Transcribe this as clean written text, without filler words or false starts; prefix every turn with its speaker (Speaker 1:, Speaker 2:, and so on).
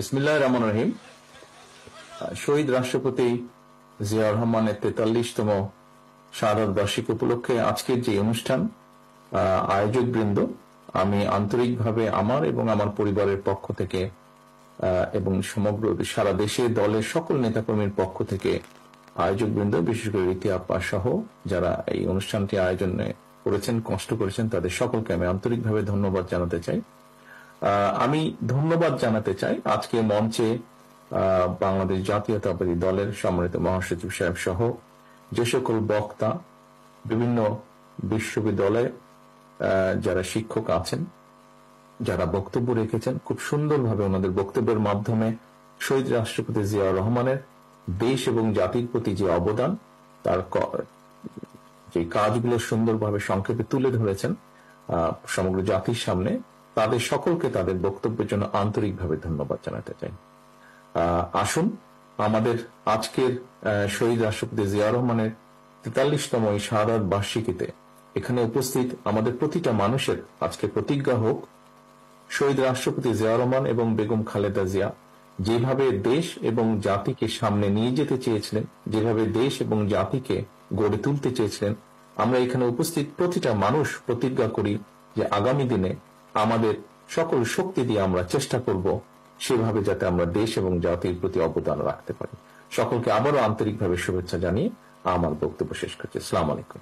Speaker 1: বিসমিল্লাহির রহমানির রহিম। শহীদ রাষ্ট্রপতি জিয়াউর রহমানের ৪৩তম শাহাদাত বার্ষিকী উপলক্ষে আজকের যে অনুষ্ঠান, আয়োজক বৃন্দ, আমি আন্তরিকভাবে আমার এবং আমার পরিবারের পক্ষ থেকে এবং সমগ্র সারা দেশে দলের সকল নেতাকর্মীর পক্ষ থেকে আয়োজক বৃন্দ, বিশেষ করে রীতি আপা সহ যারা এই অনুষ্ঠানটি আয়োজনে করেছেন, কষ্ট করেছেন, তাদের সকলকে আমি আন্তরিকভাবে ধন্যবাদ জানাতে চাই। আমি ধন্যবাদ জানাতে চাই আজকে মঞ্চে বাংলাদেশ জাতীয়তাবাদী দলের সম্মানিত মহাসচিব সাহেব সহ যে সকল বক্তা, বিভিন্ন বিশ্ববিদ্যালয়ে যারা শিক্ষক আছেন, যারা বক্তব্য রেখেছেন, খুব সুন্দরভাবে ওনাদের বক্তব্যের মাধ্যমে শহীদ রাষ্ট্রপতি জিয়াউর রহমানের দেশ এবং জাতির প্রতি যে অবদান, তার যে কাজগুলো সুন্দরভাবে সংক্ষেপে তুলে ধরেছেন সমগ্র জাতির সামনে, তাদের সকলকে তাদের বক্তব্যের জন্য আন্তরিকভাবে ধন্যবাদ জানাতে চাই। আসুন আমাদের আজকের শহীদ রাষ্ট্রপতি জিয়াউর রহমানের ৪৩তম এই শাহাদাত বার্ষিকীতে এখানে উপস্থিত আমাদের প্রতিটা মানুষের আজকে প্রতিজ্ঞা হোক, শহীদ রাষ্ট্রপতি জিয়াউর রহমান এবং বেগম খালেদা জিয়া যেভাবে দেশ এবং জাতিকে সামনে নিয়ে যেতে চেয়েছিলেন, যেভাবে দেশ এবং জাতিকে গড়ে তুলতে চেয়েছিলেন, আমরা এখানে উপস্থিত প্রতিটা মানুষ প্রতিজ্ঞা করি যে আগামী দিনে আমাদের সকল শক্তি দিয়ে আমরা চেষ্টা করব সেভাবে যাতে আমরা দেশ এবং জাতির প্রতি অবদান রাখতে পারি। সকলকে আবারও আন্তরিকভাবে শুভেচ্ছা জানিয়ে আমার বক্তব্য শেষ করছি। আসসালামু আলাইকুম।